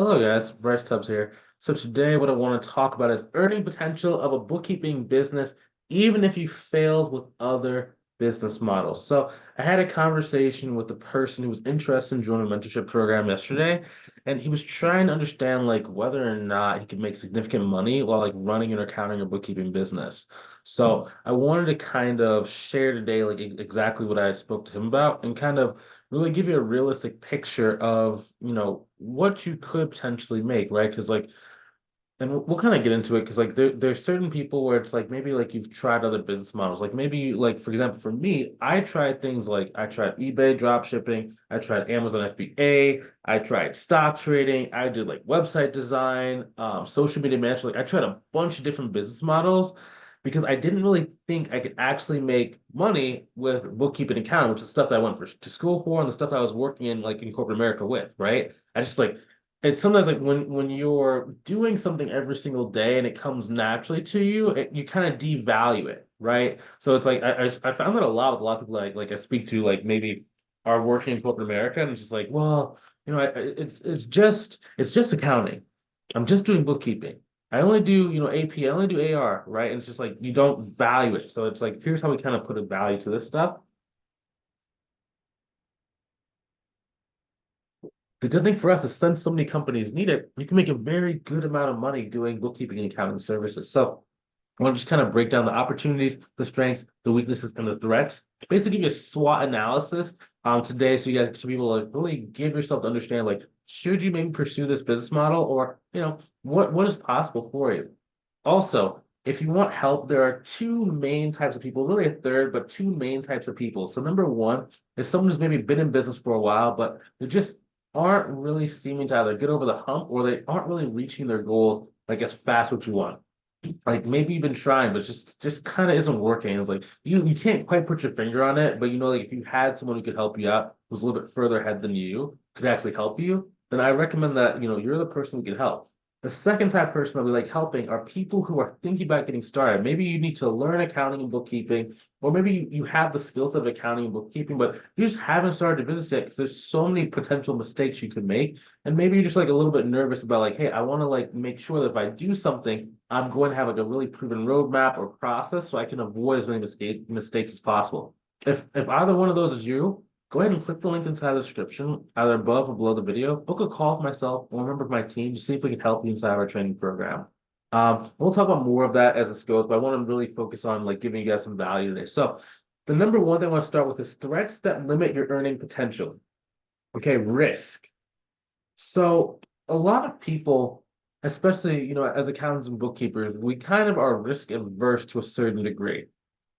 Hello guys, Bryce Tubbs here. So today what I want to talk about is earning potential of a bookkeeping business, even if you failed with other business models. So I had a conversation with a person who was interested in joining a mentorship program yesterday, and he was trying to understand like whether or not he could make significant money while like running an accounting or bookkeeping business. So I wanted to kind of share today like exactly what I spoke to him about and kind of really give you a realistic picture of, what you could potentially make, right? Because like, and we'll kind of get into it because like there's certain people where it's like maybe like you've tried other business models. Like maybe like for example, for me, I tried things like I tried eBay drop shipping, I tried Amazon FBA, I tried stock trading, I did like website design, social media management. Like I tried a bunch of different business models because I didn't really think I could actually make money with bookkeeping and accounting, which is stuff that I went to school for and the stuff I was working in like in corporate America with, right? I just like it's sometimes like when you're doing something every single day and it comes naturally to you, you kind of devalue it, right? So it's like I found that a lot with a lot of people like I speak to like maybe are working in corporate America and it's just like, well, it's just accounting. I'm just doing bookkeeping. I only do, AP, I only do AR, right? And it's just like you don't value it. So it's like here's how we kind of put a value to this stuff. The good thing for us is since so many companies need it, you can make a very good amount of money doing bookkeeping and accounting services. So I want to just kind of break down the opportunities, the strengths, the weaknesses, and the threats. Basically, give you a SWOT analysis today so you guys should be able to really give yourself to understand like, should you maybe pursue this business model or, what is possible for you? Also, if you want help, there are two main types of people, really a third, but two main types of people. So number one is someone who's maybe been in business for a while, but they just aren't really seeming to either get over the hump or they aren't really reaching their goals like as fast as you want. Like maybe you've been trying, but just kind of isn't working. It's like you can't quite put your finger on it, but like if you had someone who could help you out, who's a little bit further ahead than you, could actually help you, then I recommend that you're the person who can help. The second type of person that we like helping are people who are thinking about getting started. Maybe you need to learn accounting and bookkeeping, or maybe you have the skill set of accounting and bookkeeping, but you just haven't started a business yet because there's so many potential mistakes you could make. And maybe you're just like a little bit nervous about like, hey, I want to like make sure that if I do something, I'm going to have like a really proven roadmap or process so I can avoid as many mistakes as possible. If either one of those is you, go ahead and click the link inside the description, either above or below the video. Book a call with myself or a member of my team to see if we can help you inside our training program. We'll talk about more of that as this goes, but I want to really focus on like giving you guys some value today. So the number one thing I want to start with is threats that limit your earning potential. Okay, risk. So a lot of people, especially, as accountants and bookkeepers, we kind of are risk averse to a certain degree,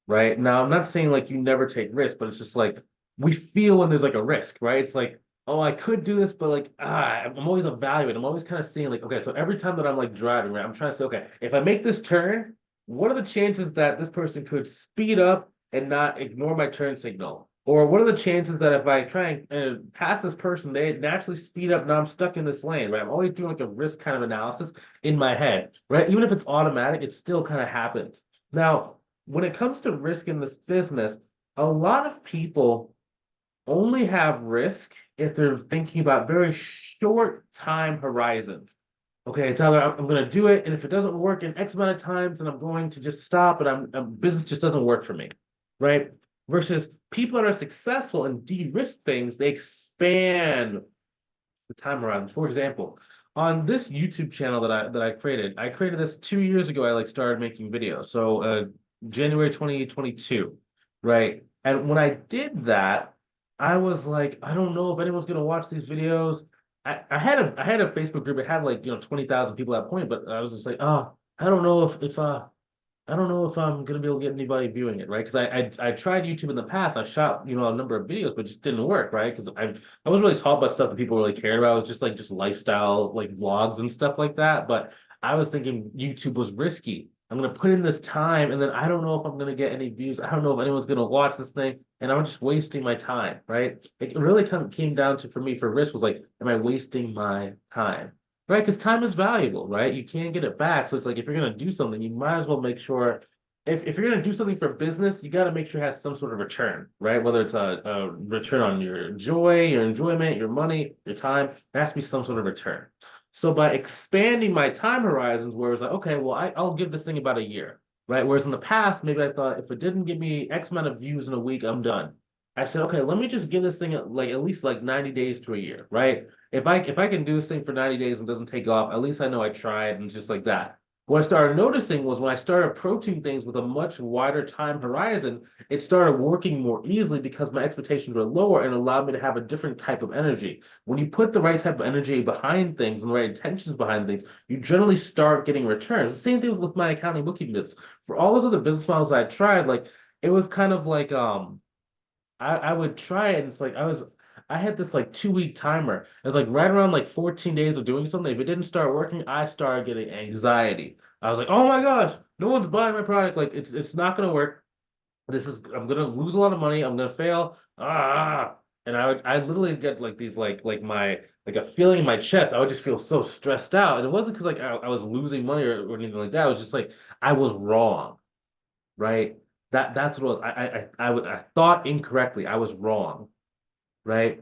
right? Now, I'm not saying like you never take risks, but it's just like we feel when there's like a risk, right? It's like, oh, I could do this, but like, I'm always evaluating. I'm always kind of seeing like, okay, so every time that I'm like driving, right, I'm trying to say, okay, if I make this turn, what are the chances that this person could speed up and not ignore my turn signal? Or what are the chances that if I try and pass this person, they naturally speed up, now I'm stuck in this lane, right? I'm always doing like a risk kind of analysis in my head, right? Even if it's automatic, it still kind of happens. Now, when it comes to risk in this business, a lot of people only have risk if they're thinking about very short time horizons. Okay, it's either I'm going to do it, and if it doesn't work in X amount of times, then I'm going to just stop, and business just doesn't work for me, right? Versus people that are successful and de-risk things, they expand the time horizons. For example, on this YouTube channel that I created this 2 years ago. I like started making videos. So January 2022, right? And when I did that, I was like, I don't know if anyone's gonna watch these videos. I had a Facebook group. It had like 20,000 people at that point, but I was just like, oh, I don't know if I don't know if I'm gonna be able to get anybody viewing it, right? Because I tried YouTube in the past. I shot a number of videos, but it just didn't work, right? Because I wasn't really taught about stuff that people really cared about. It was just like just lifestyle like vlogs and stuff like that. But I was thinking YouTube was risky. I'm gonna put in this time, and then I don't know if I'm gonna get any views. I don't know if anyone's gonna watch this thing, and I'm just wasting my time, right? It really kind of came down to for me for risk was like, am I wasting my time? Right? Because time is valuable, right? You can't get it back. So it's like if you're gonna do something, you might as well make sure if you're gonna do something for business, you gotta make sure it has some sort of return, right? Whether it's a return on your joy, your enjoyment, your money, your time, there has to be some sort of return. So by expanding my time horizons, where it's like, okay, well, I'll give this thing about a year, right? Whereas in the past, maybe I thought if it didn't give me X amount of views in a week, I'm done. I said, okay, let me just give this thing like at least like 90 days to a year, right? If I can do this thing for 90 days and doesn't take off, at least I know I tried and just like that. What I started noticing was when I started approaching things with a much wider time horizon, it started working more easily because my expectations were lower and allowed me to have a different type of energy. When you put the right type of energy behind things and the right intentions behind things, you generally start getting returns. The same thing with my accounting bookkeeping business. For all those other business models I tried, like it was kind of like I would try it and it's like I had this like 2 week timer. It was like right around like 14 days of doing something. If it didn't start working, I started getting anxiety. I was like, oh my gosh, no one's buying my product. Like it's not gonna work. I'm gonna lose a lot of money. I'm gonna fail. And I literally get like these like a feeling in my chest. I would just feel so stressed out. And it wasn't because like I was losing money or anything like that. It was just like I was wrong, right? That's what it was. I thought incorrectly. I was wrong, right?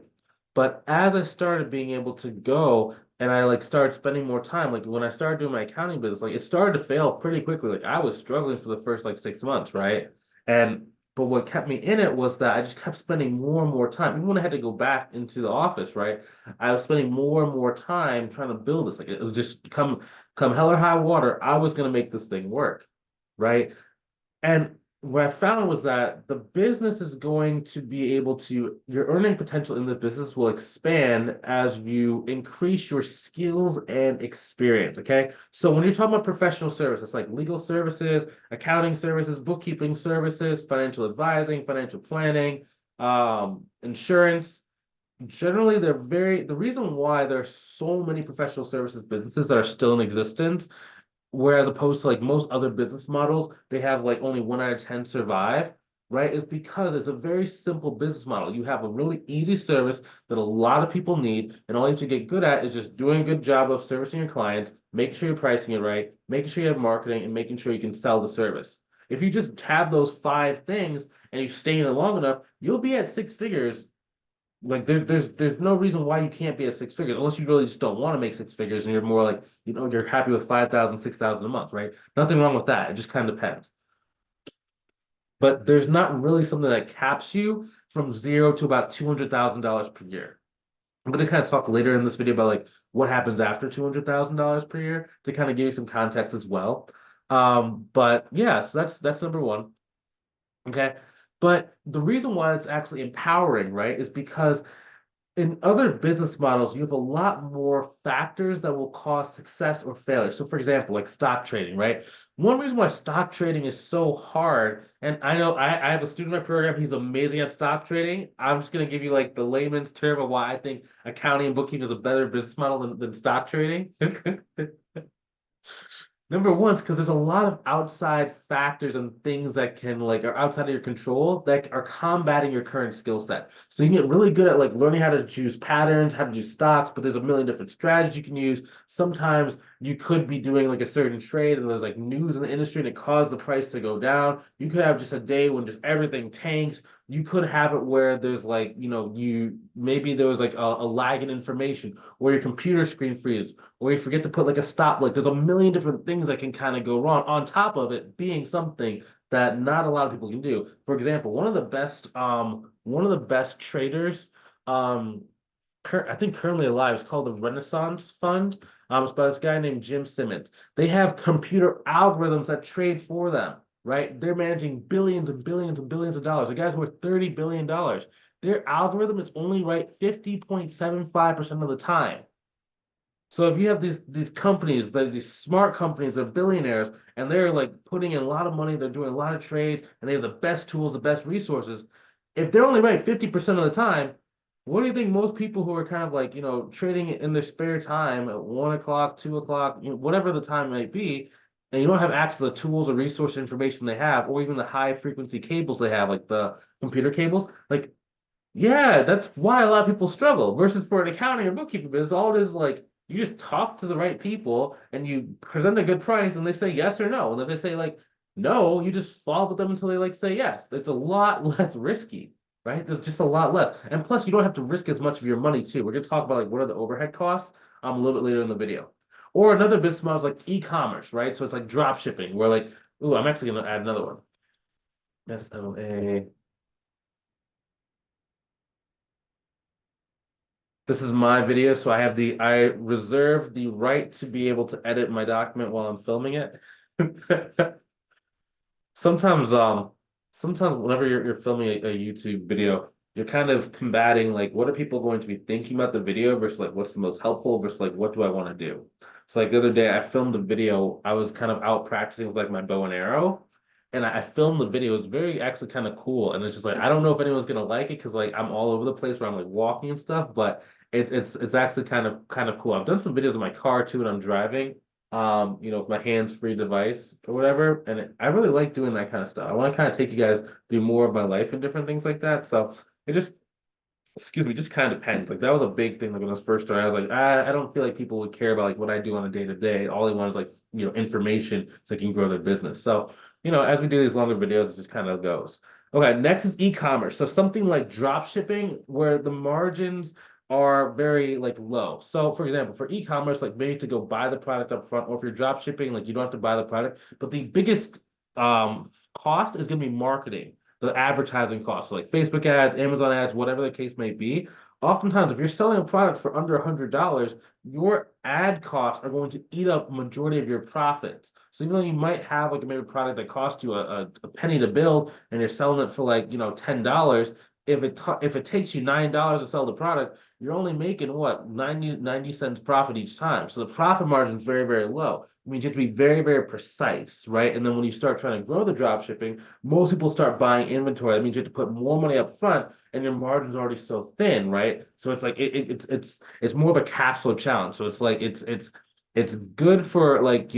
But as I started being able to go and I like started spending more time, like when I started doing my accounting business, like it started to fail pretty quickly. Like I was struggling for the first like 6 months, right? And but what kept me in it was that I just kept spending more and more time. Even when I had to go back into the office, right? I was spending more and more time trying to build this. Like it was just come hell or high water, I was gonna make this thing work, right? And what I found was that the business is going to be able to, your earning potential in the business will expand as you increase your skills and experience. Okay. So when you're talking about professional services like legal services, accounting services, bookkeeping services, financial advising, financial planning, insurance, generally the reason why there's so many professional services businesses that are still in existence. Whereas opposed to like most other business models, they have like only 1 out of 10 survive, right? It's because it's a very simple business model. You have a really easy service that a lot of people need, and all you have to get good at is just doing a good job of servicing your clients, making sure you're pricing it right, making sure you have marketing, and making sure you can sell the service. If you just have those 5 things and you stay in it long enough, you'll be at 6 figures. Like there's no reason why you can't be at 6 figures unless you really just don't want to make 6 figures and you're more like, you're happy with 5,000, 6,000 a month, right? Nothing wrong with that. It just kind of depends. But there's not really something that caps you from zero to about $200,000 per year. I'm going to kind of talk later in this video about like what happens after $200,000 per year to kind of give you some context as well. But yeah, so that's number one. Okay. But the reason why it's actually empowering, right, is because in other business models, you have a lot more factors that will cause success or failure. So, for example, like stock trading, right? One reason why stock trading is so hard, and I know I have a student in my program, he's amazing at stock trading. I'm just going to give you like the layman's term of why I think accounting and bookkeeping is a better business model than stock trading. Number one is because there's a lot of outside factors and things that can like are outside of your control that are combating your current skill set. So you can get really good at like learning how to choose patterns, how to do stocks, but there's a million different strategies you can use. Sometimes you could be doing like a certain trade and there's like news in the industry and it caused the price to go down. You could have just a day when just everything tanks. You could have it where there's like, you maybe there was like a lag in information or your computer screen freezes or you forget to put like a stop. Like there's a million different things that can kind of go wrong on top of it being something that not a lot of people can do. For example, one of the best traders, um I think currently alive, is called the Renaissance Fund. It's by this guy named Jim Simmons. They have computer algorithms that trade for them, right? They're managing billions and billions and billions of dollars. The guy's worth $30 billion. Their algorithm is only right 50.75% of the time. So if you have these companies, these smart companies, they're billionaires, and they're like putting in a lot of money, they're doing a lot of trades, and they have the best tools, the best resources. If they're only right 50% of the time, what do you think most people who are kind of like, trading in their spare time at 1 o'clock, 2 o'clock, whatever the time might be, and you don't have access to the tools or resource information they have, or even the high frequency cables they have, like the computer cables, like yeah, that's why a lot of people struggle. Versus for an accounting or bookkeeping business, all it is like you just talk to the right people and you present a good price and they say yes or no. And if they say like no, you just follow up with them until they like say yes. It's a lot less risky, right? There's just a lot less. And plus, you don't have to risk as much of your money too. We're gonna talk about like what are the overhead costs a little bit later in the video. Or another business model is like e-commerce, right? So it's like drop shipping, where like, ooh, I'm actually gonna add another one. SMA. This is my video, so I reserve the right to be able to edit my document while I'm filming it. Sometimes, sometimes whenever you're filming a YouTube video, you're kind of combating like what are people going to be thinking about the video versus like what's the most helpful versus like what do I want to do. So like the other day I filmed a video, I was kind of out practicing with like my bow and arrow, and I filmed the video. It was very actually kind of cool, and it's just like I don't know if anyone's gonna like it because like I'm all over the place where I'm like walking and stuff, but it's actually kind of cool. I've done some videos in my car too when I'm driving, with my hands-free device or whatever. And I really like doing that kind of stuff. I want to kind of take you guys through more of my life and different things like that. So it just, excuse me, just kind of depends. Like that was a big thing. Like when I was first started, I was like, I don't feel like people would care about like what I do on a day to day. All they want is like, information so they can grow their business. So, as we do these longer videos, it just kind of goes. Okay, next is e-commerce. So something like drop shipping where the margins are very like low. So for example, for e-commerce, like maybe to go buy the product up front, or if you're drop shipping, like you don't have to buy the product, but the biggest cost is going to be marketing, the advertising costs, so like Facebook ads, Amazon ads, whatever the case may be. Oftentimes, if you're selling a product for under $100, your ad costs are going to eat up majority of your profits. So even though you might have like maybe a product that costs you a penny to build and you're selling it for like, $10, if it takes you $9 to sell the product, you're only making what, 90 cents profit each time. So the profit margin is very, very low. It means you have to be very, very precise, right? And then when you start trying to grow the drop shipping, most people start buying inventory. That means you have to put more money up front, and your margin's already so thin, right? So it's like it's more of a cash flow challenge. So it's like it's good for like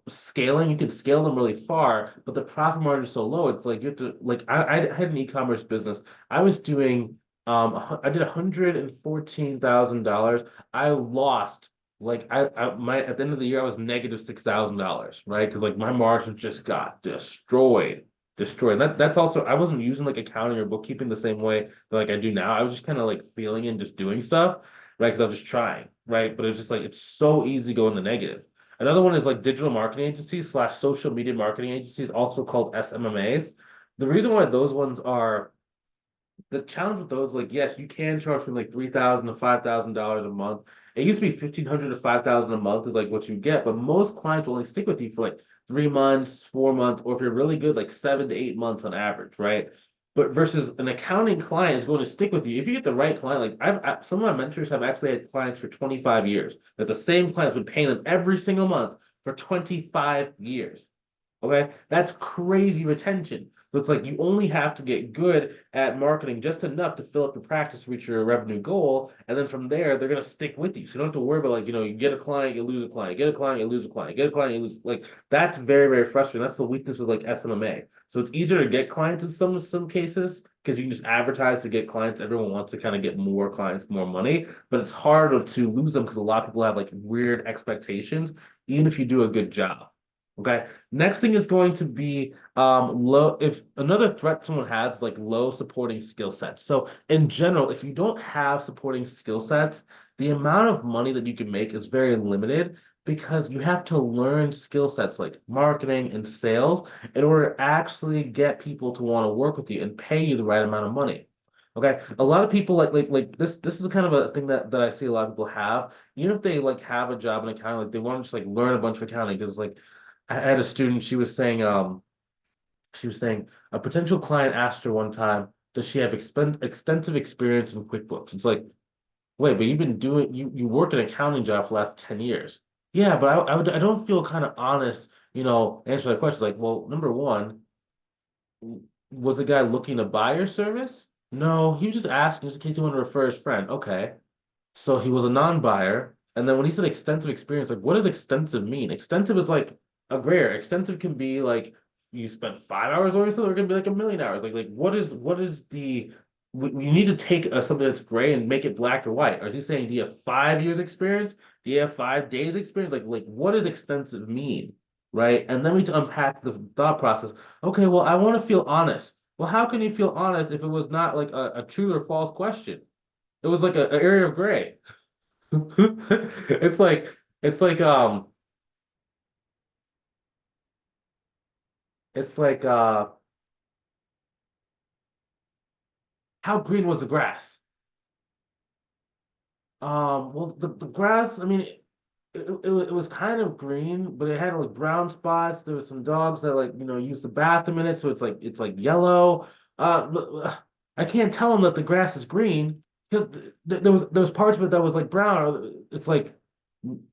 scaling. You can scale them really far, but the profit margin is so low. It's like you have to like I had an e-commerce business. I was doing I did $114,000. I lost like I my at the end of the year I was negative $6,000, right? Because like my margin just got destroyed. That's also I wasn't using like accounting or bookkeeping the same way that like I do now. I was just kind of like feeling and just doing stuff, right? Because I was just trying, right? But it's just like it's so easy to go in the negative. Another one is like digital marketing agencies slash social media marketing agencies, also called SMMAs. The reason why those ones are the challenge with those, like, yes, you can charge from like $3,000 to $5,000 a month. It used to be 1,500 to 5,000 a month is like what you get, but most clients will only stick with you for like 3 months, 4 months, or if you're really good, like 7 to 8 months on average, right? But versus an accounting client is going to stick with you if you get the right client. Like some of my mentors have actually had clients for 25 years. That the same client's been paying them every single month for 25 years. Okay, that's crazy retention. So it's like you only have to get good at marketing just enough to fill up your practice to reach your revenue goal. And then from there, they're gonna stick with you. So you don't have to worry about like, you get a client, you lose a client, get a client, you lose a client, get a client, you lose like that's very, very frustrating. That's the weakness of like SMMA. So it's easier to get clients in some cases because you can just advertise to get clients. Everyone wants to kind of get more clients, more money, but it's harder to lose them because a lot of people have like weird expectations, even if you do a good job. Okay. Next thing is going to be low. If another threat someone has is like low supporting skill sets. So in general, if you don't have supporting skill sets, the amount of money that you can make is very limited because you have to learn skill sets like marketing and sales in order to actually get people to want to work with you and pay you the right amount of money. Okay. A lot of people like this is kind of a thing that I see a lot of people have. Even if they like have a job in accounting, like they want to just like learn a bunch of accounting because like I had a student, she was saying a potential client asked her one time, does she have extensive experience in QuickBooks? It's like, wait, but you've been doing you worked an accounting job for the last 10 years. Yeah, but I don't feel kind of honest, answer that question. Like, well, number one, was the guy looking to buy your service? No, he was just asking just in case he wanted to refer his friend. Okay. So he was a non-buyer. And then when he said extensive experience, like what does extensive mean? Extensive is like a gray area. Extensive can be like you spent 5 hours or something, or it can be like a million hours. Like what is the we need to take something that's gray and make it black or white. Or is he saying do you have 5 years experience? Do you have 5 days experience? Like what does extensive mean? Right. And then we need to unpack the thought process. Okay, well, I want to feel honest. Well, how can you feel honest if it was not like a true or false question? It was like a area of gray. It's like it's like it's like how green was the grass? Well, the grass, I mean, it was kind of green, but it had like brown spots. There was some dogs that like, use the bathroom in it, so it's like yellow. I can't tell them that the grass is green because there was parts of it that was like brown. It's like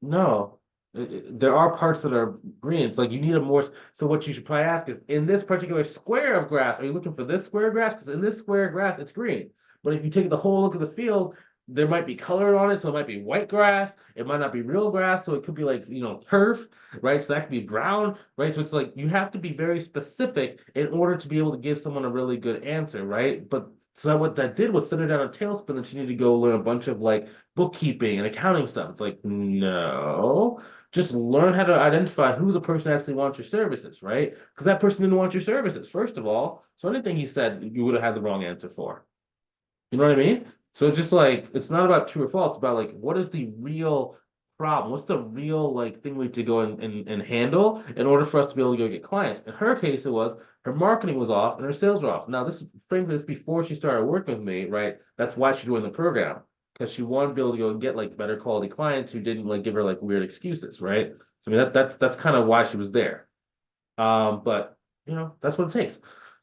no. There are parts that are green. It's like you need a more. So what you should probably ask is, in this particular square of grass, are you looking for this square of grass? Because in this square of grass, it's green. But if you take the whole look of the field, there might be color on it, so it might be white grass. It might not be real grass, so it could be like, turf, right? So that could be brown, right? So it's like you have to be very specific in order to be able to give someone a really good answer, right? But so what that did was send her down a tailspin that she needed to go learn a bunch of like bookkeeping and accounting stuff. It's like, no, just learn how to identify who's a person that actually wants your services, right? Because that person didn't want your services, first of all. So anything he said, you would have had the wrong answer for. You know what I mean? So it's just like it's not about true or false. It's about like what is the real problem? What's the real like thing we need to go and handle in order for us to be able to go get clients? In her case, it was her marketing was off and her sales were off. Now, this is frankly it's before she started working with me, right? That's why she joined the program because she wanted to be able to go and get like better quality clients who didn't like give her like weird excuses, right? So I mean that's kind of why she was there. But that's what it takes.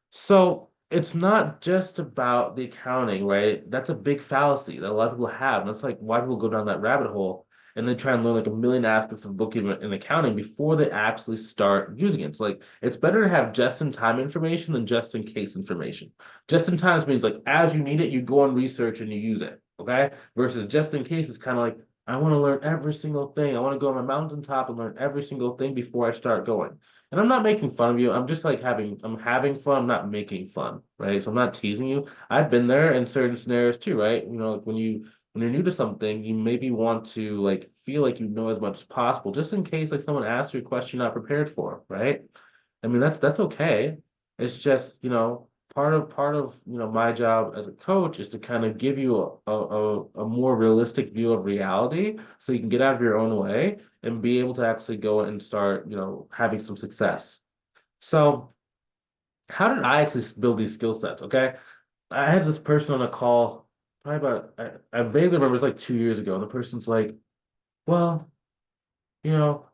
So it's not just about the accounting, right? That's a big fallacy that a lot of people have. And that's like why people go down that rabbit hole and then try and learn like a million aspects of bookkeeping and accounting before they actually start using it. It's like it's better to have just in time information than just in case information. Just in time means like as you need it, you go and research and you use it. Okay. Versus just in case, it's kind of like I want to learn every single thing. I want to go on a mountaintop and learn every single thing before I start going. And I'm not making fun of you. I'm just like I'm having fun. I'm not making fun, right? So I'm not teasing you. I've been there in certain scenarios too, right? Like when you're new to something, you maybe want to like feel like you know as much as possible, just in case like someone asks you a question you're not prepared for, right? I mean, that's okay. It's just, part of my job as a coach is to kind of give you a more realistic view of reality so you can get out of your own way and be able to actually go and start, having some success. So, how did I actually build these skill sets? Okay. I had this person on a call probably about, I vaguely remember it's like 2 years ago, and the person's like, well, you know,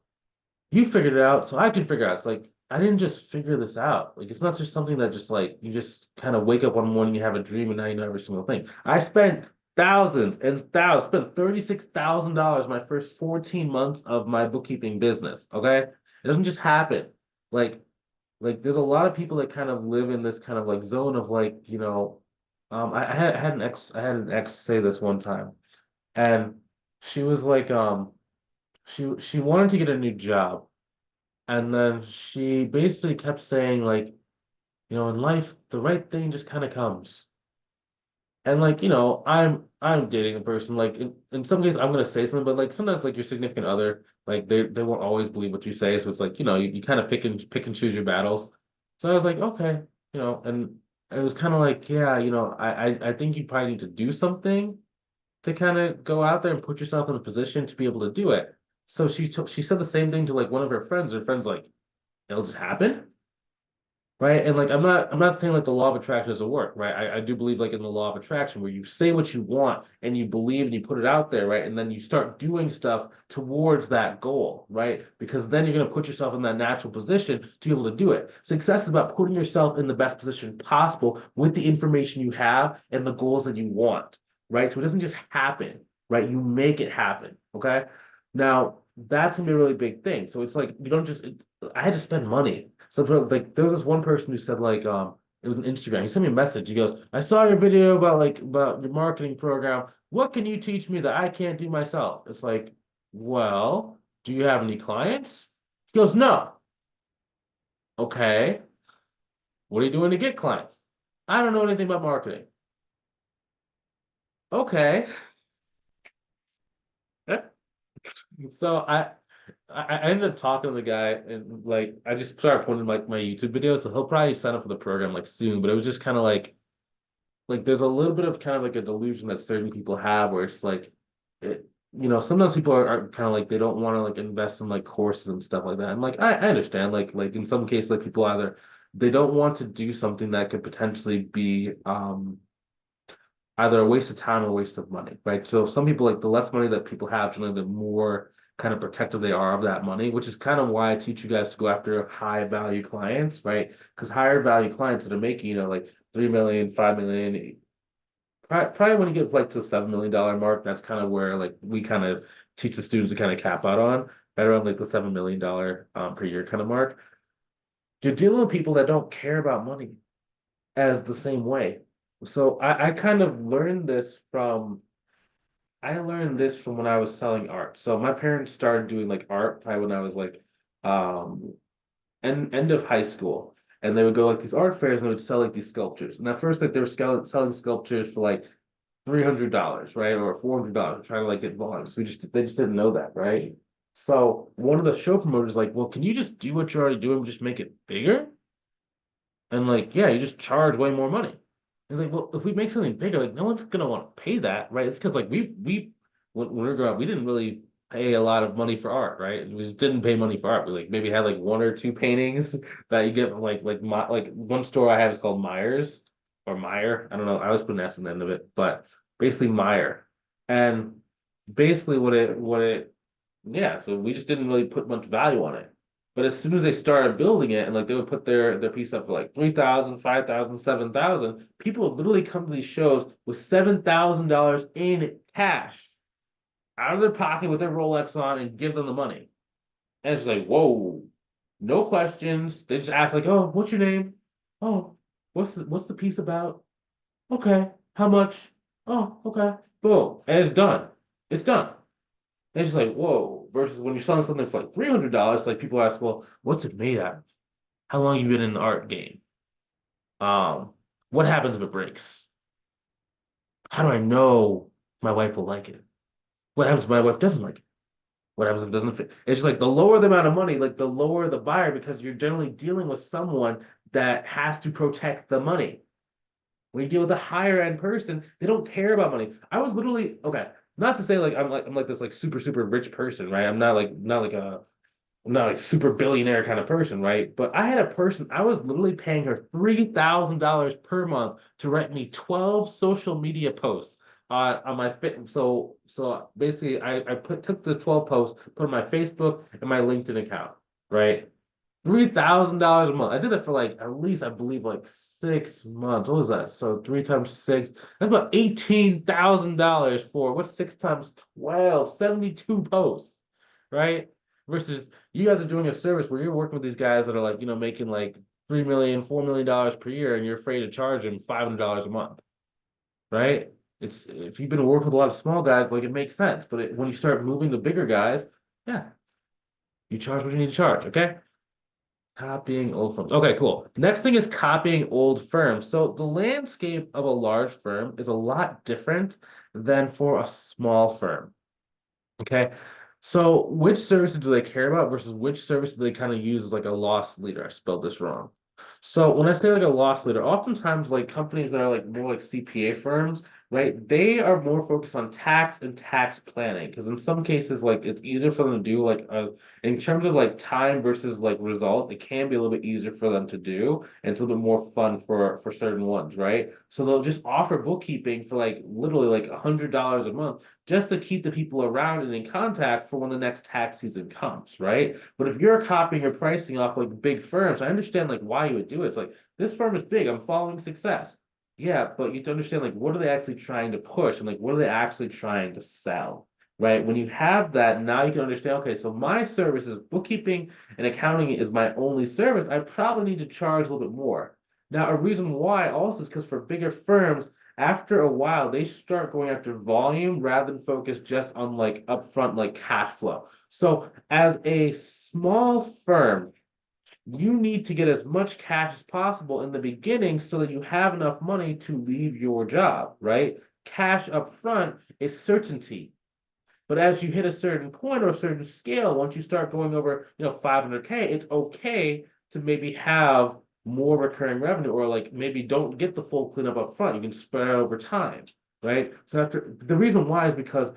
you figured it out, so I can figure it out. It's like I didn't just figure this out. Like it's not just something that just like you just kind of wake up one morning, you have a dream, and now you know every single thing. I spent thousands and thousands, spent $36,000 my first 14 months of my bookkeeping business. Okay, it doesn't just happen. Like there's a lot of people that kind of live in this kind of like zone of like I had an ex say this one time, and she was like she wanted to get a new job. And then she basically kept saying, like, in life, the right thing just kind of comes. And like, I'm dating a person, like in some cases I'm gonna say something, but like sometimes like your significant other, like they won't always believe what you say. So it's like, you kind of pick and choose your battles. So I was like, okay, and it was kind of like, yeah, I think you probably need to do something to kind of go out there and put yourself in a position to be able to do it. So she said the same thing to like one of her friends. Her friend's like, it'll just happen, right? And like I'm not saying like the law of attraction doesn't work, right? I do believe like in the law of attraction where you say what you want and you believe and you put it out there, right? And then you start doing stuff towards that goal, right? Because then you're gonna put yourself in that natural position to be able to do it. Success is about putting yourself in the best position possible with the information you have and the goals that you want, right? So it doesn't just happen, right? You make it happen, okay? Now that's gonna be a really big thing. So it's like you don't just I had to spend money. So like there was this one person who said like it was an Instagram. He sent me a message. He goes, I saw your video about your marketing program. What can you teach me that I can't do myself? It's like, well, do you have any clients? He goes, no. Okay. What are you doing to get clients? I don't know anything about marketing. Okay. So I ended up talking to the guy and like I just started putting like my YouTube videos, so he'll probably sign up for the program like soon. But it was just kind of like there's a little bit of kind of like a delusion that certain people have where it's like it, sometimes people are kind of like they don't want to like invest in like courses and stuff like that. And like I understand like in some cases like people either they don't want to do something that could potentially be either a waste of time or a waste of money, right? So some people like the less money that people have, generally the more kind of protective they are of that money, which is kind of why I teach you guys to go after high value clients, right? Because higher value clients that are making, like 3 million, 5 million, probably when you get like to the $7 million mark, that's kind of where like we kind of teach the students to kind of cap out on, right around like the $7 million per year kind of mark. You're dealing with people that don't care about money as the same way. So I kind of learned this from when I was selling art. So my parents started doing like art probably when I was like um end of high school. And they would go like these art fairs and they would sell like these sculptures. And at first like they were selling sculptures for like $300, right? Or $400, trying to like get volumes. They just didn't know that, right? So one of the show promoters like, well, can you just do what you're already doing, just make it bigger? And like, yeah, you just charge way more money. It's like, well, if we make something bigger, like no one's gonna want to pay that, right? It's because like we when we were growing up, we didn't really pay a lot of money for art, right? We just didn't pay money for art. We like maybe had like one or two paintings that you get from like one store I have is called Myers or Meyer. I don't know. I always put an S on the end of it, but basically Meyer. And basically what it yeah, so we just didn't really put much value on it. But as soon as they started building it and like they would put their piece up for like 3,000, 5,000, 7,000, people would literally come to these shows with $7,000 in cash out of their pocket with their Rolex on and give them the money. And it's like, whoa, no questions. They just ask like, oh, what's your name? Oh, what's the piece about? Okay, how much? Oh, okay, boom, and it's done. It's done. And it's just like, whoa. Versus when you're selling something for like $300, like people ask, well, what's it made out of? How long you been in the art game? Um, what happens if it breaks? How do I know my wife will like it? What happens if my wife doesn't like it? What happens if it doesn't fit? It's just like the lower the amount of money, like the lower the buyer, because you're generally dealing with someone that has to protect the money. When you deal with a higher end person, they don't care about money. I was literally okay. Not to say like I'm like this like super rich person, right? I'm not like super billionaire kind of person, right? But I had a person, I was literally paying her $3,000 per month to write me 12 social media posts on my fit. So basically I took the 12 posts, put on my Facebook and my LinkedIn account, right? $3,000 a month. I did it for like at least I believe like 6 months. What was that? So three times six, that's about $18,000 for what's six times 12, 72 posts, right? Versus you guys are doing a service where you're working with these guys that are like, making like 3 million, $4 million per year, and you're afraid to charge them $500 a month, right? It's if you've been working with a lot of small guys, like it makes sense. But when you start moving the bigger guys, yeah, you charge what you need to charge, okay? Copying old firms. Okay, cool. Next thing is copying old firms. So the landscape of a large firm is a lot different than for a small firm. Okay. So which services do they care about versus which service do they kind of use as like a loss leader? I spelled this wrong. So when I say like a loss leader, oftentimes like companies that are like more like CPA firms, right? They are more focused on tax and tax planning because in some cases like it's easier for them to do in terms of like time versus like result, it can be a little bit easier for them to do and it's a little bit more fun for certain ones, right? So they'll just offer bookkeeping for like literally like $100 a month just to keep the people around and in contact for when the next tax season comes, right? But if you're copying or pricing off like big firms, I understand like why you would do it. It's like this firm is big, I'm following success. Yeah, but you have to understand like what are they actually trying to push and like what are they actually trying to sell? Right. When you have that, now you can understand, okay, so my service is bookkeeping and accounting is my only service. I probably need to charge a little bit more. Now, a reason why also is because for bigger firms, after a while they start going after volume rather than focus just on like upfront like cash flow. So as a small firm, you need to get as much cash as possible in the beginning so that you have enough money to leave your job, right? Cash up front is certainty. But as you hit a certain point or a certain scale, once you start going over, 500K, it's okay to maybe have more recurring revenue, or like maybe don't get the full cleanup up front. You can spread it over time, right? So after the reason why is because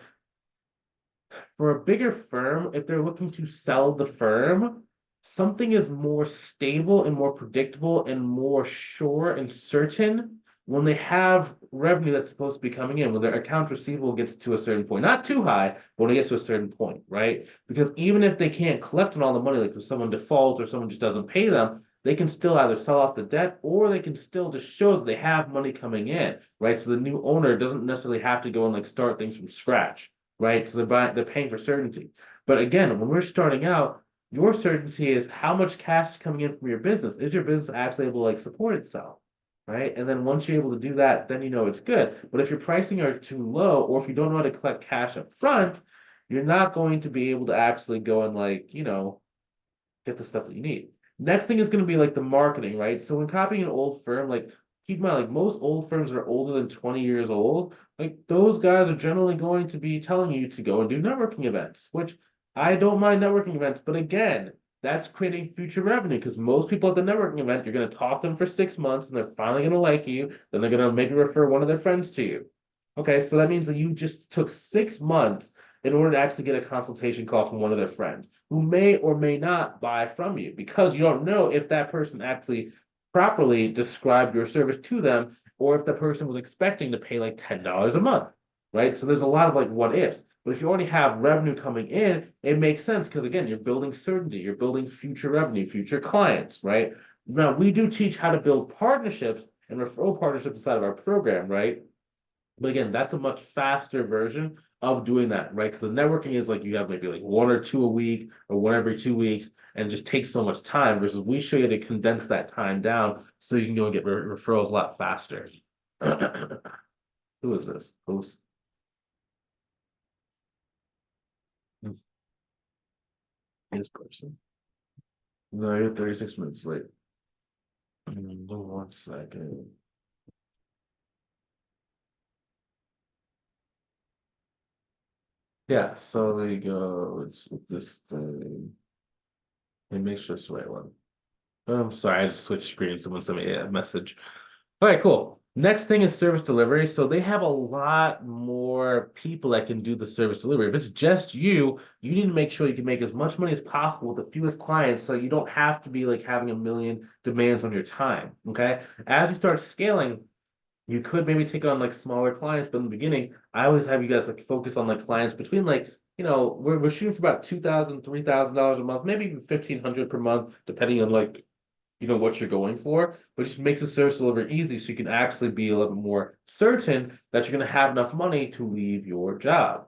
for a bigger firm, if they're looking to sell the firm, something is more stable and more predictable and more sure and certain when they have revenue that's supposed to be coming in, when their accounts receivable gets to a certain point, not too high, but when it gets to a certain point, right? Because even if they can't collect on all the money, like if someone defaults or someone just doesn't pay them, they can still either sell off the debt or they can still just show that they have money coming in, right? So the new owner doesn't necessarily have to go and like start things from scratch, right? So they're paying for certainty. But again, when we're starting out, your certainty is how much cash is coming in from your business. Is your business actually able to like support itself? Right. And then once you're able to do that, then you know it's good. But if your pricing are too low, or if you don't know how to collect cash up front, you're not going to be able to actually go and like, get the stuff that you need. Next thing is going to be like the marketing, right? So when copying an old firm, like keep in mind, like most old firms that are older than 20 years old, like those guys are generally going to be telling you to go and do networking events, which I don't mind networking events, but again, that's creating future revenue because most people at the networking event, you're going to talk to them for 6 months and they're finally going to like you. Then they're going to maybe refer one of their friends to you. Okay, so that means that you just took 6 months in order to actually get a consultation call from one of their friends who may or may not buy from you because you don't know if that person actually properly described your service to them or if the person was expecting to pay like $10 a month, right? So there's a lot of like what ifs. But if you already have revenue coming in, it makes sense because again, you're building certainty, you're building future revenue, future clients, right? Now, we do teach how to build partnerships and referral partnerships inside of our program, right? But again, that's a much faster version of doing that, right? Because the networking is like you have maybe like one or two a week or one every 2 weeks and just takes so much time versus we show you to condense that time down so you can go and get referrals a lot faster. Who is this? Who's this person? No, you're 36 minutes late. 1 second. Yeah, so there you go. It's this thing. Let me make sure it's the right one. I'm sorry, I just switched screens. Someone sent me a message. All right, cool. Next thing is service delivery. So they have a lot more people that can do the service delivery. If it's just you need to make sure you can make as much money as possible with the fewest clients so you don't have to be like having a million demands on your time. Okay. As you start scaling, you could maybe take on like smaller clients, but in the beginning, I always have you guys like focus on like clients between like, we're shooting for about $2,000, $3,000 a month, maybe even 1,500 per month, depending on like what you're going for, but it just makes the service delivery easy so you can actually be a little bit more certain that you're going to have enough money to leave your job.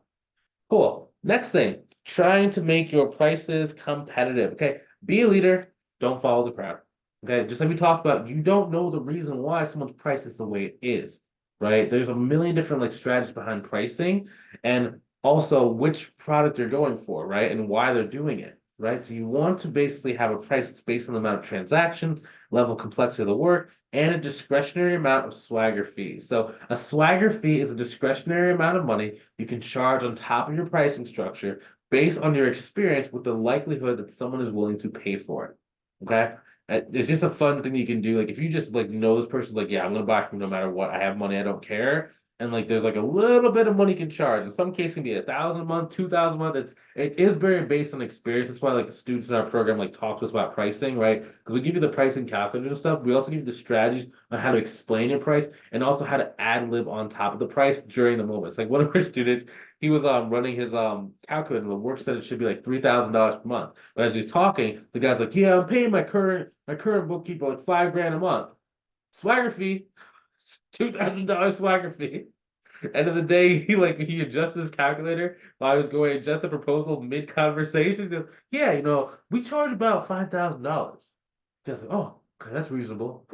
Cool. Next thing, trying to make your prices competitive. Okay. Be a leader, don't follow the crowd. Okay. Just like we talked about, you don't know the reason why someone's price is the way it is, right? There's a million different like strategies behind pricing and also which product you're going for, right? And why they're doing it, right? So you want to basically have a price that's based on the amount of transactions, level of complexity of the work, and a discretionary amount of swagger fees. So a swagger fee is a discretionary amount of money you can charge on top of your pricing structure based on your experience with the likelihood that someone is willing to pay for it. Okay. It's just a fun thing you can do. Like if you just like know this person, like, yeah, I'm gonna buy from no matter what. I have money, I don't care. And like there's like a little bit of money you can charge. In some cases, it can be 1,000 a month, 2,000 a month. It is very based on experience. That's why like the students in our program like talk to us about pricing, right? Because we give you the pricing calculators and stuff. We also give you the strategies on how to explain your price and also how to ad lib on top of the price during the moment. It's like one of our students, he was running his calculator and the work said it should be like $3,000 per month. But as he's talking, the guy's like, "Yeah, I'm paying my current bookkeeper like 5 grand a month. Swagger fee, $2,000 swagger fee." End of the day, he adjusts his calculator while I was going to adjust the proposal mid conversation. Goes, yeah, we charge about $5,000. Guys like, oh, okay, that's reasonable.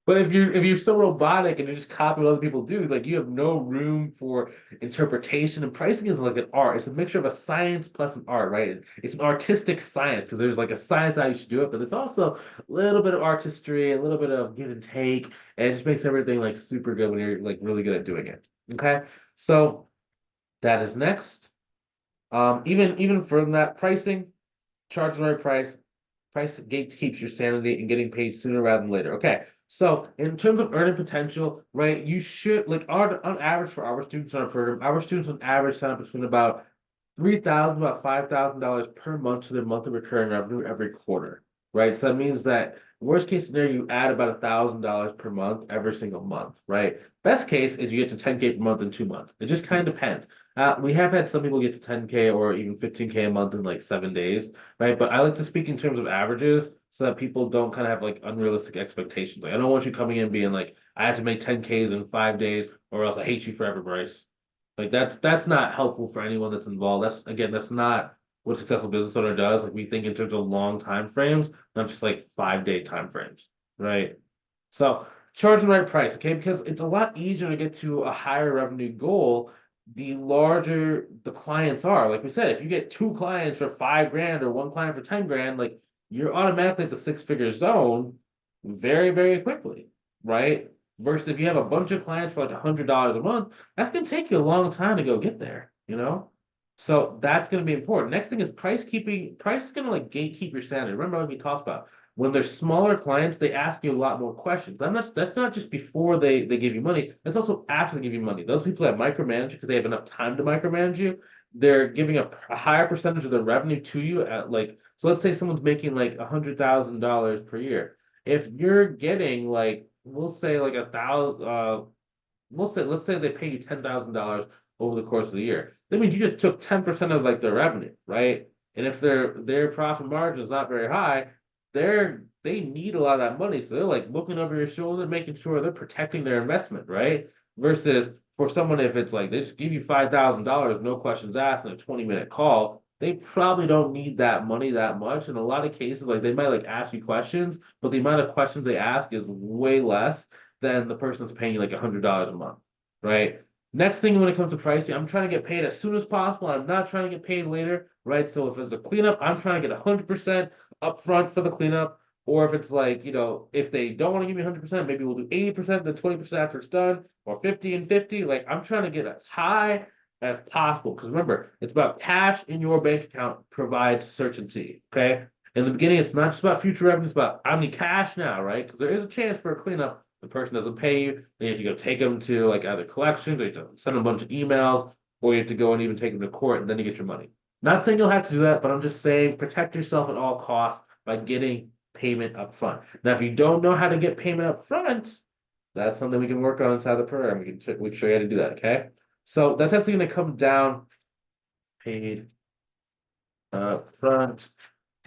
But if you're so robotic and you're just copying what other people do, like you have no room for interpretation. And pricing is like an art. It's a mixture of a science plus an art, right? It's an artistic science because there's like a science how you should do it, but it's also a little bit of artistry, a little bit of give and take, and it just makes everything like super good when you're like really good at doing it. Okay, so that is next. Even from that pricing, charge the right price. Price gate keeps your sanity and getting paid sooner rather than later. Okay, so in terms of earning potential, right? You should like on average for our students on our program, our students on average sign up between about 3,000, about $5,000 per month to their monthly recurring revenue every quarter, right? So that means that worst case scenario, you add about $1,000 per month every single month, right? Best case is you get to 10K per month in 2 months. It just kind of depends. We have had some people get to 10K or even 15K a month in like 7 days, right? But I like to speak in terms of averages so that people don't kind of have like unrealistic expectations. Like I don't want you coming in being like, I have to make 10Ks in 5 days or else I hate you forever, Bryce. Like that's not helpful for anyone that's involved. That's not what a successful business owner does. Like we think in terms of long time frames, not just like 5 day time frames, right? So charge the right price, okay? Because it's a lot easier to get to a higher revenue goal the larger the clients are. Like we said, if you get two clients for 5 grand or one client for 10 grand, like you're automatically at the six-figure zone very, very quickly, right? Versus if you have a bunch of clients for like $100 a month, that's gonna take you a long time to go get there, you know? So that's gonna be important. Next thing is price keeping. Price is gonna like gatekeep your sanity. Remember what we talked about when they're smaller clients, they ask you a lot more questions. That's not just before they give you money, that's also after they give you money. Those people that micromanage because they have enough time to micromanage you, they're giving a higher percentage of their revenue to you at like, so let's say someone's making like $100,000 per year. If you're getting like, we'll say like let's say they pay you $10,000 over the course of the year. That means you just took 10% of like their revenue, right? And if their profit margin is not very high, they need a lot of that money. So they're like looking over your shoulder, making sure they're protecting their investment, right? Versus for someone, if it's like they just give you $5,000, no questions asked, in a 20-minute call, they probably don't need that money that much. In a lot of cases, like they might like ask you questions, but the amount of questions they ask is way less than the person that's paying you like $100 a month, right? Next thing when it comes to pricing, I'm trying to get paid as soon as possible. I'm not trying to get paid later, right? So if it's a cleanup, I'm trying to get 100% upfront for the cleanup. Or if it's like, if they don't want to give me 100%, maybe we'll do 80%, then 20% after it's done, or 50 and 50. Like I'm trying to get as high as possible. Because remember, it's about cash in your bank account provides certainty. Okay. In the beginning, it's not just about future revenue, it's about I need cash now, right? Because there is a chance for a cleanup. The person doesn't pay you, then you have to go take them to like either collections, or you have to send them a bunch of emails, or you have to go and even take them to court, and then you get your money. Not saying you'll have to do that, but I'm just saying protect yourself at all costs by getting payment up front. Now, if you don't know how to get payment up front, that's something we can work on inside the program. We can show you how to do that. Okay. So that's actually going to come down paid up front.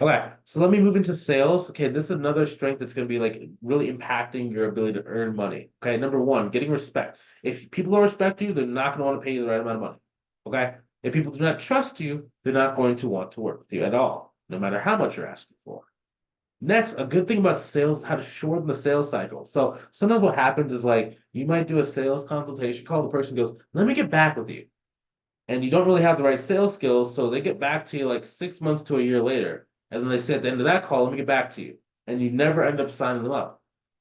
Okay, so let me move into sales. Okay, this is another strength that's going to be like really impacting your ability to earn money. Okay, number one, getting respect. If people don't respect you, they're not going to want to pay you the right amount of money. Okay, if people do not trust you, they're not going to want to work with you at all, no matter how much you're asking for. Next, a good thing about sales is how to shorten the sales cycle. So sometimes what happens is like you might do a sales consultation call, the person goes, let me get back with you. And you don't really have the right sales skills, so they get back to you like 6 months to a year later. And then they say at the end of that call, let me get back to you. And you never end up signing them up.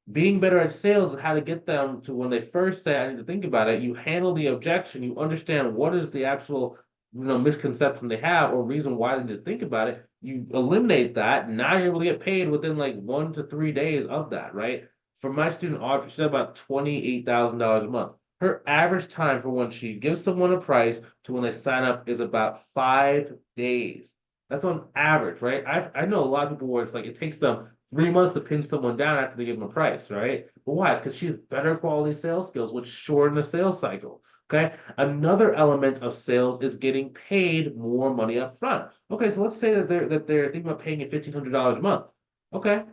Being better at sales and how to get them to when they first say, I need to think about it, you handle the objection, you understand what is the actual misconception they have or reason why they need to think about it. You eliminate that. Now you're able to get paid within like 1 to 3 days of that, right? For my student Audrey, she said about $28,000 a month. Her average time for when she gives someone a price to when they sign up is about 5 days. That's on average, right? I know a lot of people where it's like it takes them 3 months to pin someone down after they give them a price, right? But why? It's because she has better quality sales skills, which shorten the sales cycle. Okay. Another element of sales is getting paid more money up front. Okay, so let's say that they're thinking about paying you $1,500 a month. Okay.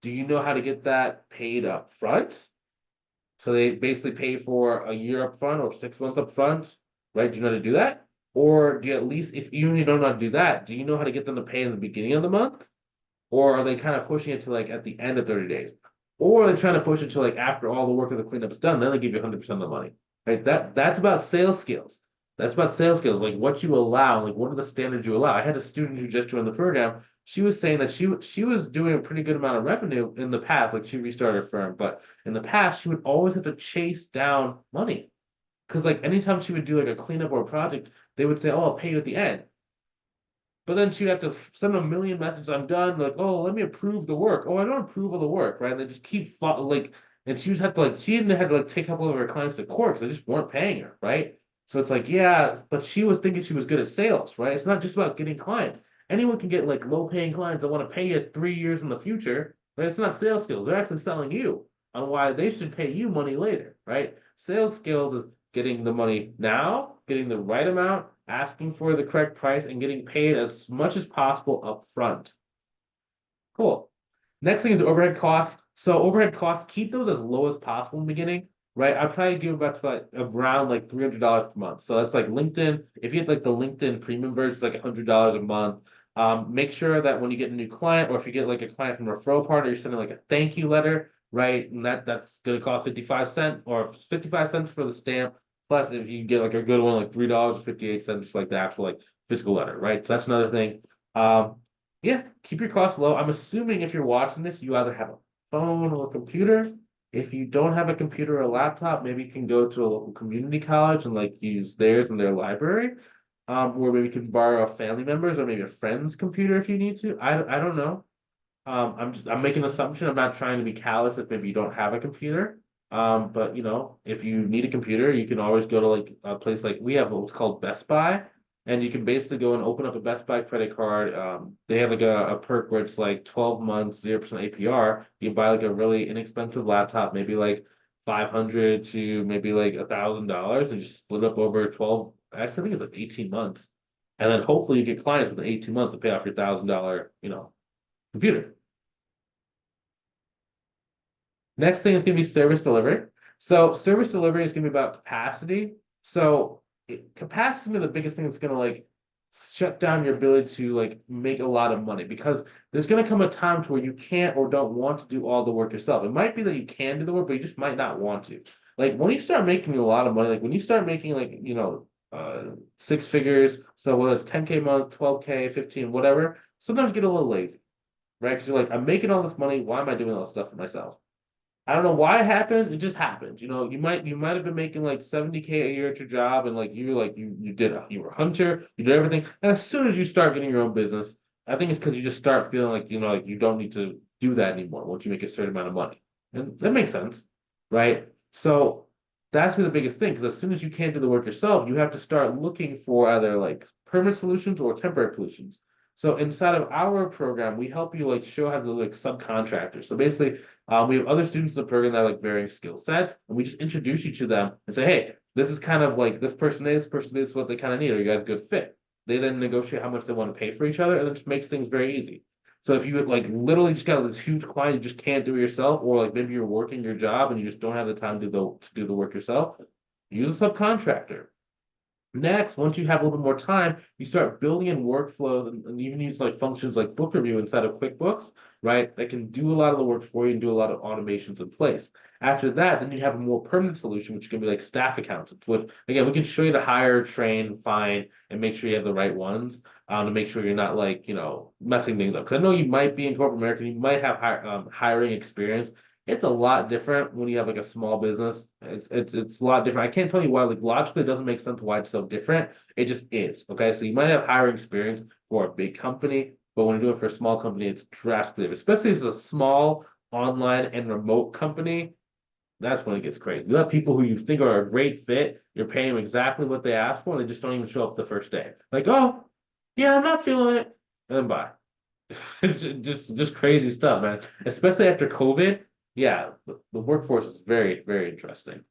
Do you know how to get that paid up front? So they basically pay for a year up front or 6 months up front, right? Do you know how to do that? Or do you at least, if even you don't know how to do that, do you know how to get them to pay in the beginning of the month? Or are they kind of pushing it to like at the end of 30 days? Or are they trying to push it to like after all the work of the cleanup's done, then they give you 100% of the money. Right? That's about sales skills. That's about sales skills, like what you allow, like what are the standards you allow. I had a student who just joined the program. She was saying that she was doing a pretty good amount of revenue in the past, like she restarted her firm, but in the past she would always have to chase down money. Because like anytime she would do like a cleanup or a project, they would say, "Oh, I'll pay you at the end." But then she'd have to send a million messages. I'm done. Like, oh, let me approve the work. Oh, I don't approve of the work, right? And they just keep like, and she was had to like, she even had to like take a couple of her clients to court because they just weren't paying her, right? So it's like, yeah, but she was thinking she was good at sales, right? It's not just about getting clients. Anyone can get like low paying clients that want to pay you 3 years in the future, right? It's not sales skills. They're actually selling you on why they should pay you money later, right? Sales skills is getting the money now, getting the right amount, asking for the correct price, and getting paid as much as possible up front. Cool. Next thing is the overhead costs. So overhead costs, keep those as low as possible in the beginning, right? I probably give about like around like $300 per month. So that's like LinkedIn. If you get like the LinkedIn premium version, it's like $100 a month. Make sure that when you get a new client, or if you get like a client from a referral partner, you're sending like a thank you letter, right? And that's gonna cost 55 cents, or 55 cents for the stamp. Plus, if you get like a good one, like $3.58 for like the actual like physical letter, right? So that's another thing. Yeah, keep your costs low. I'm assuming if you're watching this, you either have a phone or a computer. If you don't have a computer or a laptop, maybe you can go to a local community college and like use theirs in their library. Or maybe you can borrow a family member's or maybe a friend's computer if you need to. I don't know. I'm making an assumption. I'm not trying to be callous if maybe you don't have a computer. But if you need a computer, you can always go to like a place like we have what's called Best Buy, and you can basically go and open up a Best Buy credit card. They have like a perk where it's like 12 months, 0% APR. You buy like a really inexpensive laptop, maybe like 500 to maybe like $1,000, and just split up over 12. Actually, I think it's like 18 months. And then hopefully you get clients within 18 months to pay off your $1,000, computer. Next thing is going to be service delivery. So service delivery is going to be about capacity. So capacity is gonna be the biggest thing that's going to like shut down your ability to like make a lot of money, because there's going to come a time to where you can't or don't want to do all the work yourself. It might be that you can do the work, but you just might not want to. Like when you start making a lot of money, like when you start making like, six figures, so whether it's 10K a month, 12K, 15, whatever, sometimes you get a little lazy, right? Because you're like, I'm making all this money. Why am I doing all this stuff for myself? I don't know why it happens. It just happens. You might have been making like 70K a year at your job, and like you were a hunter, you did everything. And as soon as you start getting your own business, I think it's because you just start feeling like like you don't need to do that anymore once you make a certain amount of money. And that makes sense, right? So that's been the biggest thing, because as soon as you can't do the work yourself, you have to start looking for either like permanent solutions or temporary solutions. So inside of our program, we help you like show how to like subcontractors. So basically, we have other students in the program that have like varying skill sets, and we just introduce you to them and say, hey, this is kind of like this person is what they kind of need. Are you guys a good fit? They then negotiate how much they want to pay for each other, and it just makes things very easy. So if you like literally just got this huge client, you just can't do it yourself, or like maybe you're working your job and you just don't have the time to do the work yourself, use a subcontractor. Next, once you have a little bit more time, you start building in workflows, and even use like functions like book review inside of QuickBooks, right? That can do a lot of the work for you and do a lot of automations in place. After that, then you have a more permanent solution, which can be like staff accountants, which again, we can show you to hire, train, find, and make sure you have the right ones, to make sure you're not like, messing things up. Because I know you might be in corporate America, you might have hiring experience. It's a lot different when you have like a small business. It's a lot different. I can't tell you why. Like logically, it doesn't make sense why it's so different. It just is. Okay, so you might have hiring experience for a big company, but when you're doing it for a small company, it's drastically different. Especially if it's a small online and remote company. That's when it gets crazy. You have people who you think are a great fit. You're paying them exactly what they asked for, and they just don't even show up the first day. Like, oh, yeah, I'm not feeling it, and then bye. It's just crazy stuff, man. Especially after COVID. Yeah, the workforce is very, very interesting.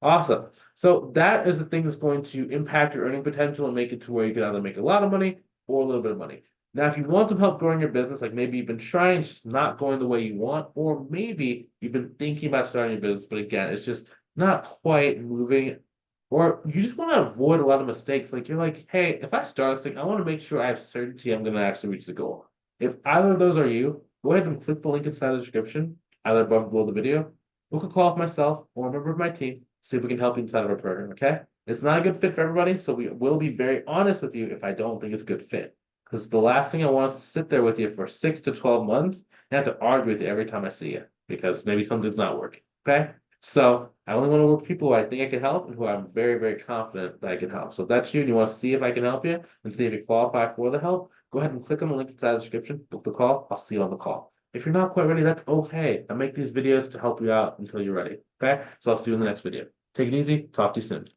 Awesome. So that is the thing that's going to impact your earning potential and make it to where you can either make a lot of money or a little bit of money. Now, if you want some help growing your business, like maybe you've been trying, it's just not going the way you want, or maybe you've been thinking about starting your business, but again, it's just not quite moving, or you just want to avoid a lot of mistakes. Like you're like, hey, if I start this thing, I want to make sure I have certainty I'm going to actually reach the goal. If either of those are you, go ahead and click the link inside the description, either above or below the video. Book a call with myself or a member of my team, see if we can help you inside of our program, okay? It's not a good fit for everybody, so we will be very honest with you if I don't think it's a good fit. Because the last thing I want is to sit there with you for 6 to 12 months and have to argue with you every time I see you, because maybe something's not working, okay? So I only want to work with people who I think I can help and who I'm very, very confident that I can help. So if that's you and you want to see if I can help you and see if you qualify for the help, go ahead and click on the link inside the description, book the call. I'll see you on the call. If you're not quite ready, that's okay. I make these videos to help you out until you're ready. Okay. So I'll see you in the next video. Take it easy. Talk to you soon.